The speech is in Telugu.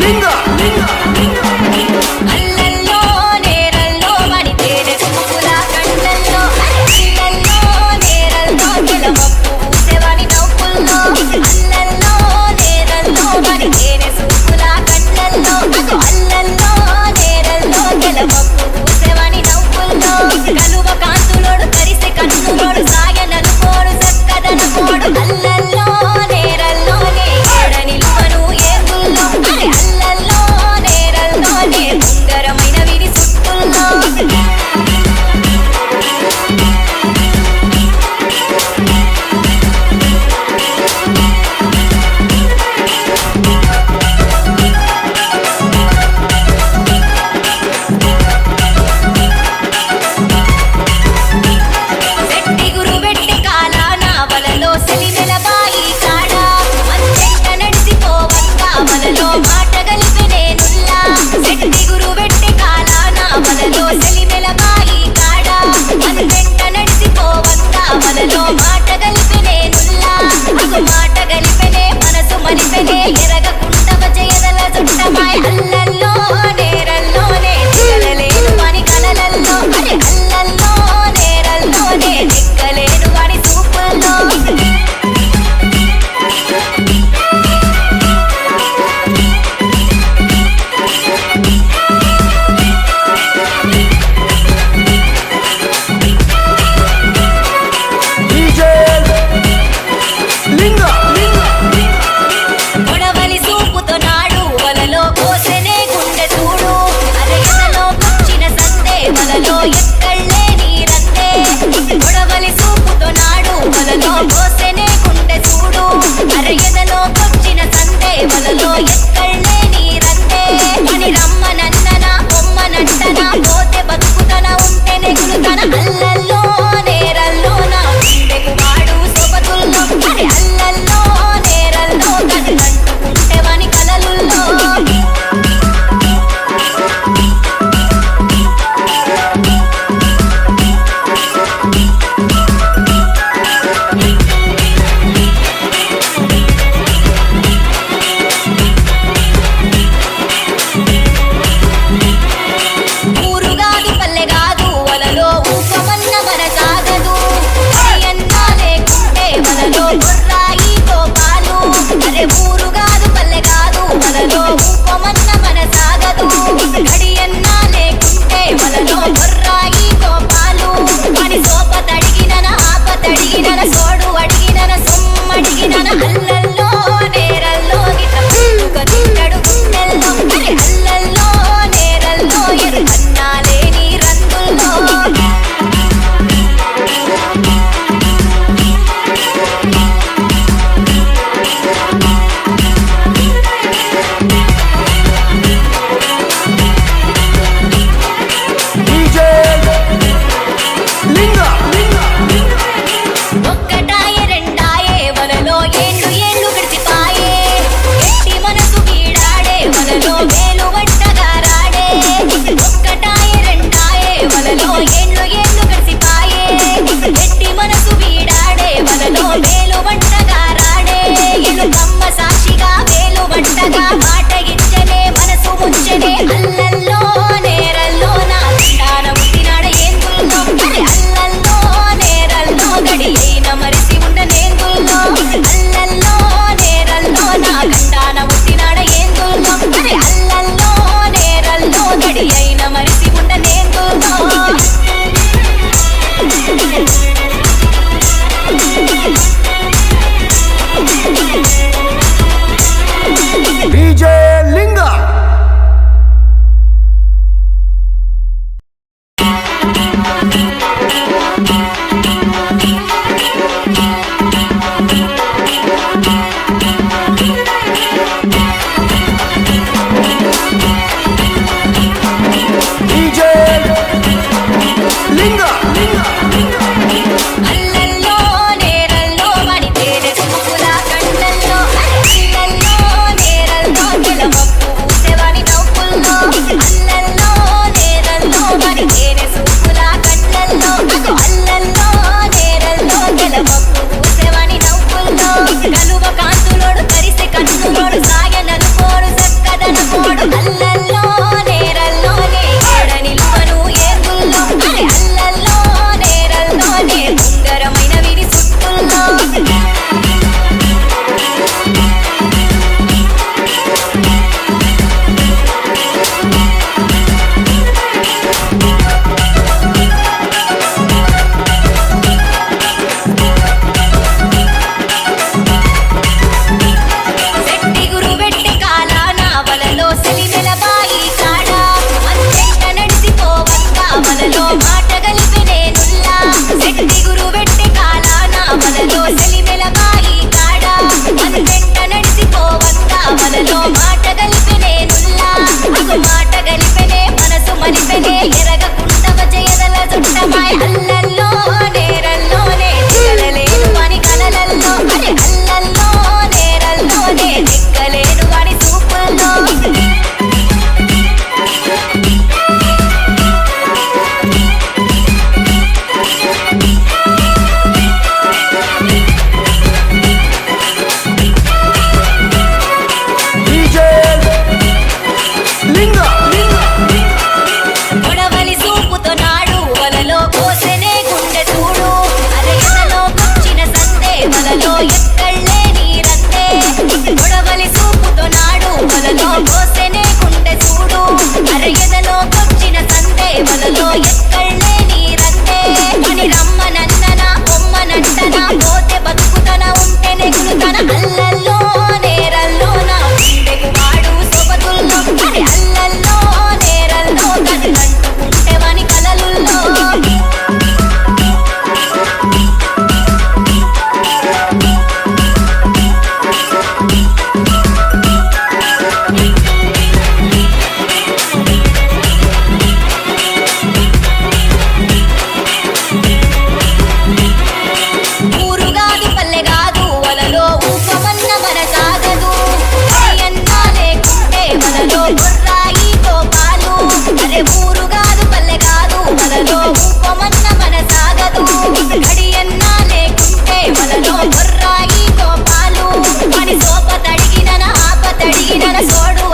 లింగ అల్లల్లో నేరల్లో మడితేనే చూపుల కళ్ళల్లో అల్లల్లో నేరల్లో గెలవప్పు ఊసేవాని నవ్వుల్లో అల్లల్లో నేరల్లో మడితేనే చూపుల కళ్ళల్లో అల్లల్లో నేరల్లో గెలవప్పు ఊసేవాని నవ్వుల్లో కలువ కాంతులోడు కరిసే కన్నులోడు సాగననుకోడు చక్కదనకోడు అల్లల్లో నేరల్లో ఏడ నిలువను ఏగుల్లో అల్లల్లో నేరల్లో ఉంగరం కోసెనే గుండె చూడు అరయదలో కొచ్చిన సందే వలలో ఎక్కళ్ళే నీరందే అని రమ్మనన్ననా బొమ్మనంటనా పోతే బతుకుతన ఉంటే నెగులుతన అల్లల్లో నేరల్లో నా గుండెకు వాడు సొబతుల్లో అరే అల్లల్లో నేరల్లో కనులంటుకుంటే వాని కలలుల్లో ఊరుగాదు పల్లెగాదు వలలో ఊపమన్న మన సాగదు అన్నా లేకుంటే వలలో బొర్రాయితో పాలు అరే ఊరుగాదు పల్లెగాదు వలలో ఊపమన్న మన సాగదు గడియన్నా లేకుంటే వలలో బొర్రాయితో పాలు అని సోప తడిగిన ఆప తడిగిన సోడు